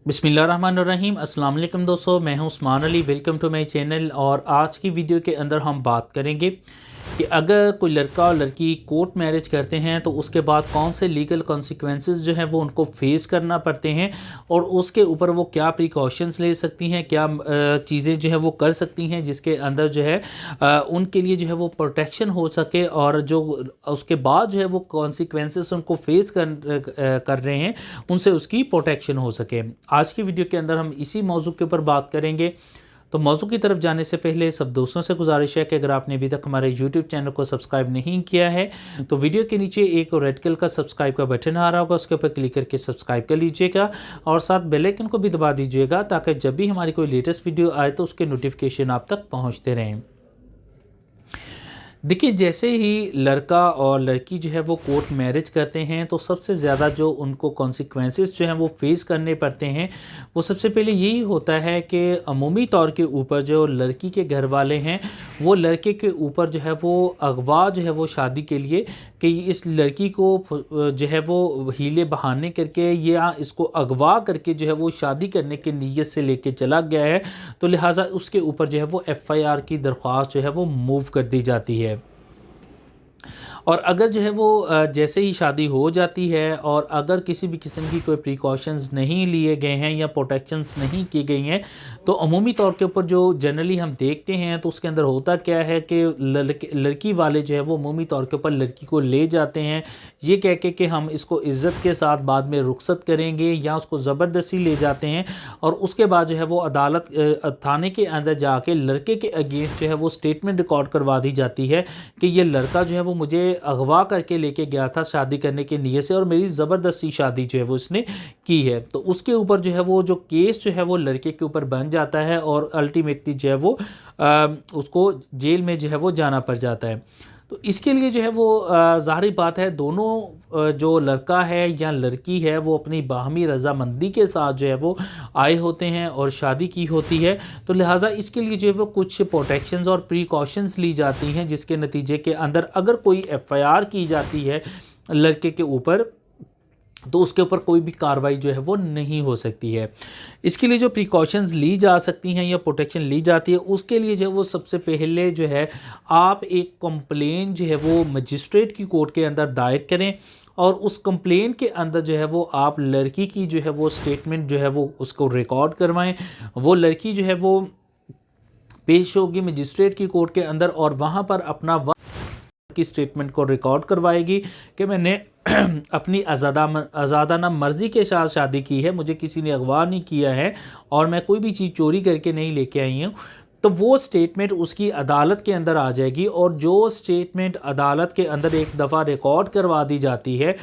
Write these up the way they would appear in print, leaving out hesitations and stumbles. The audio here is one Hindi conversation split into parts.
बिस्मिल्लाहिर्रहमानिर्रहीम। अस्सलाम वालेकुम दोस्तों, मैं हूं Usman Ali. Welcome to my channel. और आज की वीडियो के अंदर हम बात करेंगे कि अगर कोई लड़का और लड़की कोर्ट मैरिज करते हैं तो उसके बाद कौन से लीगल कॉन्सिक्वेंसेस जो हैं वो उनको फेस करना पड़ते हैं और उसके ऊपर वो क्या प्रिकॉशंस ले सकती हैं, क्या चीज़ें जो है वो कर सकती हैं जिसके अंदर जो है उनके लिए जो है वो प्रोटेक्शन हो सके, और जो उसके बाद जो है वो कॉन्सिक्वेंसेस उनको फेस कर रहे हैं उनसे उसकी प्रोटेक्शन हो सके। आज की वीडियो के अंदर हम इसी मौजू के ऊपर बात करेंगे। तो मौजू की तरफ जाने से पहले सब दोस्तों से गुजारिश है कि अगर आपने अभी तक हमारे YouTube चैनल को सब्सक्राइब नहीं किया है तो वीडियो के नीचे एक रेड कलर का सब्सक्राइब का बटन आ रहा होगा, उसके ऊपर क्लिक करके सब्सक्राइब कर लीजिएगा और साथ बेल आइकन को भी दबा दीजिएगा ताकि जब भी हमारी कोई लेटेस्ट वीडियो आए तो उसके नोटिफिकेशन आप तक पहुँचते रहें। देखिए, जैसे ही लड़का और लड़की जो है वो कोर्ट मैरिज करते हैं तो सबसे ज़्यादा जो उनको कॉन्सिक्वेंसेस जो हैं वो फेस करने पड़ते हैं, वो सबसे पहले यही होता है कि अमूमी तौर के ऊपर जो लड़की के घर वाले हैं वो लड़के के ऊपर जो है वो अगवा जो है वो शादी के लिए कि इस लड़की को जो है वो हीले बहाने करके या इसको अगवा करके जो है वो शादी करने की नीयत से लेके चला गया है, तो लिहाजा उसके ऊपर जो है वो FIR की दरख्वास्त जो है वो मूव कर दी जाती है। और अगर जो है वो जैसे ही शादी हो जाती है और अगर किसी भी किस्म की कोई प्रिकॉशंस नहीं लिए गए हैं या प्रोटेक्शंस नहीं की गई हैं तो अमूमी तौर के ऊपर जो जनरली हम देखते हैं तो उसके अंदर होता क्या है कि लड़की वाले जो है वो अमूमी तौर के ऊपर लड़की को ले जाते हैं ये कह के कि हम इसको इज़्ज़त के साथ बाद में रुखसत करेंगे, या उसको ज़बरदस्ती ले जाते हैं और उसके बाद जो है वो अदालत थाने के अंदर जाके लड़के के अगेंस्ट जो है वो स्टेटमेंट रिकॉर्ड करवा दी जाती है कि ये लड़का जो है वो मुझे अगवा करके लेके गया था शादी करने की नीयत से और मेरी ज़बरदस्ती शादी जो है वो इसने की है। तो उसके ऊपर जो है वो जो केस जो है वो लड़के के ऊपर बन जाता है और अल्टीमेटली जो है वो उसको जेल में जो है वो जाना पड़ जाता है। तो इसके लिए जो है वो ज़ाहिर बात है दोनों जो लड़का है या लड़की है वो अपनी बाहमी रज़ामंदी के साथ जो है वो आए होते हैं और शादी की होती है। तो लिहाजा इसके लिए जो है वो कुछ प्रोटेक्शंस और प्रिकॉशंस ली जाती हैं जिसके नतीजे के अंदर अगर कोई FIR की जाती है लड़के के ऊपर तो उसके ऊपर कोई भी कार्रवाई जो है वो नहीं हो सकती है। इसके लिए जो प्रिकॉशंस ली जा सकती हैं या प्रोटेक्शन ली जाती है उसके लिए जो है वो सबसे पहले जो है आप एक कंप्लेन जो है वो मजिस्ट्रेट की कोर्ट के अंदर दायर करें और उस कंप्लेन के अंदर जो है वो आप लड़की की जो है वो स्टेटमेंट जो है वो उसको रिकॉर्ड करवाएं। वो लड़की जो है वो पेश होगी मजिस्ट्रेट की कोर्ट के अंदर और वहाँ पर अपना की स्टेटमेंट को रिकॉर्ड करवाएगी कि मैंने अपनी आज़ादाना मर्ज़ी के साथ शादी की है, मुझे किसी ने अगवा नहीं किया है और मैं कोई भी चीज़ चोरी करके नहीं लेके आई हूँ। तो वो स्टेटमेंट उसकी अदालत के अंदर आ जाएगी और जो स्टेटमेंट अदालत के अंदर एक दफ़ा रिकॉर्ड करवा दी जाती है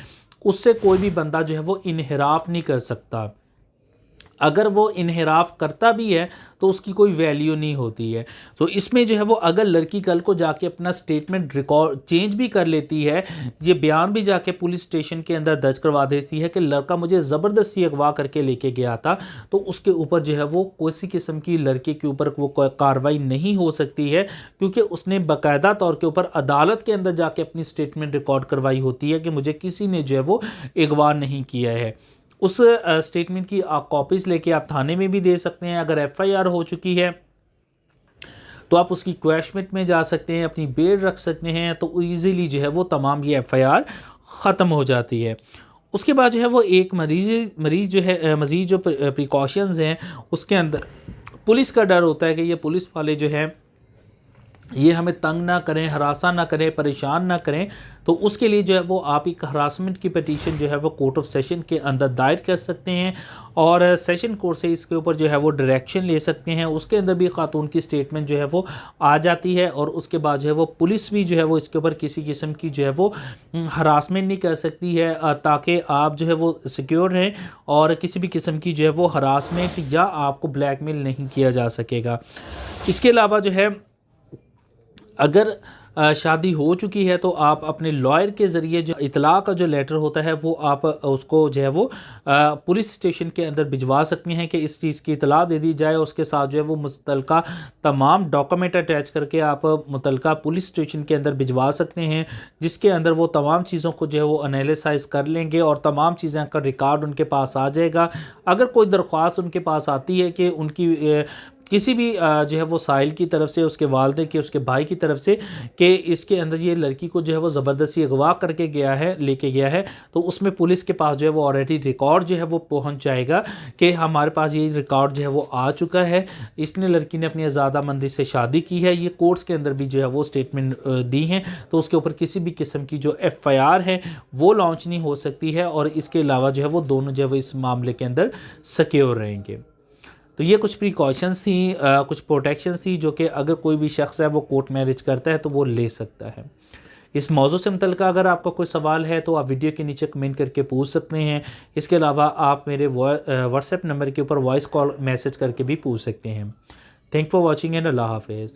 उससे कोई भी बंदा जो है वो इन्हिराफ नहीं कर सकता। अगर वो इन्हिराफ करता भी है तो उसकी कोई वैल्यू नहीं होती है। तो इसमें जो है वो अगर लड़की कल को जाके अपना स्टेटमेंट रिकॉर्ड चेंज भी कर लेती है, ये बयान भी जाके पुलिस स्टेशन के अंदर दर्ज करवा देती है कि लड़का मुझे ज़बरदस्ती अगवा करके लेके गया था, तो उसके ऊपर जो है वो किसी किस्म की लड़के के ऊपर वो कार्रवाई नहीं हो सकती है क्योंकि उसने बाकायदा तौर के ऊपर अदालत के अंदर जाके अपनी स्टेटमेंट रिकॉर्ड करवाई होती है कि मुझे किसी ने जो है वो अगवा नहीं किया है। उस स्टेटमेंट की कॉपीज़ लेके आप थाने में भी दे सकते हैं। अगर FIR हो चुकी है तो आप उसकी क्वैशमेंट में जा सकते हैं, अपनी बेल रख सकते हैं, तो ईज़िली जो है वो तमाम ये FIR ख़त्म हो जाती है। उसके बाद जो है वो एक मरीज़ जो है मज़ीद जो प्रिकॉशंस हैं उसके अंदर पुलिस का डर होता है कि ये पुलिस वाले जो हैं ये हमें तंग ना करें, हरासा ना करें, परेशान ना करें। तो उसके लिए जो है वो आप एक हरासमेंट की पिटीशन जो है वो कोर्ट ऑफ सेशन के अंदर दायर कर सकते हैं और सेशन कोर्ट से इसके ऊपर जो है वो डायरेक्शन ले सकते हैं। उसके अंदर भी खातून की स्टेटमेंट जो है वो आ जाती है और उसके बाद जो है वो पुलिस भी जो है वो इसके ऊपर किसी किस्म की जो है वो हरासमेंट नहीं कर सकती है ताकि आप जो है वो सिक्योर रहें और किसी भी किस्म की जो है वो हरासमेंट या आपको ब्लैकमेल नहीं किया जा सकेगा। इसके अलावा जो है अगर शादी हो चुकी है तो आप अपने लॉयर के ज़रिए जो इतला का जो लेटर होता है वो आप उसको जो है वो पुलिस स्टेशन के अंदर भिजवा सकते हैं कि इस चीज़ की इतला दे दी जाए। उसके साथ जो है वो मुतल्लिका तमाम डॉक्यूमेंट अटैच करके आप मुतल्लिका पुलिस स्टेशन के अंदर भिजवा सकते हैं, जिसके अंदर वो तमाम चीज़ों को जो है वो एनालिसाइज कर लेंगे और तमाम चीज़ें का रिकॉर्ड उनके पास आ जाएगा। अगर कोई दरख्वास्त उनके पास आती है कि उनकी किसी भी जो है वो साहिल की तरफ से, उसके वालिद के, उसके भाई की तरफ से कि इसके अंदर ये लड़की को जो है वो ज़बरदस्ती अगवा करके गया है, लेके गया है, तो उसमें पुलिस के पास जो है वो ऑलरेडी रिकॉर्ड जो है वो पहुंच जाएगा कि हमारे पास ये रिकॉर्ड जो है वो आ चुका है, इसने लड़की ने अपनी आज़ादामंदी से शादी की है, ये कोर्ट्स के अंदर भी जो है वो स्टेटमेंट दी हैं, तो उसके ऊपर किसी भी किस्म की जो FIR है वो लॉन्च नहीं हो सकती है। और इसके अलावा जो है वो दोनों जो है वो इस मामले के अंदर सिक्योर रहेंगे। तो ये कुछ प्रिकॉशंस थी, कुछ प्रोटेक्शंस थी जो कि अगर कोई भी शख्स है वो कोर्ट मैरिज करता है तो वो ले सकता है। इस मौजू से मुतल्लिका अगर आपका कोई सवाल है तो आप वीडियो के नीचे कमेंट करके पूछ सकते हैं। इसके अलावा आप मेरे व्हाट्सएप नंबर के ऊपर वॉइस कॉल मैसेज करके भी पूछ सकते हैं। थैंक फॉर वॉचिंग एंड अल्लाह हाफिज़।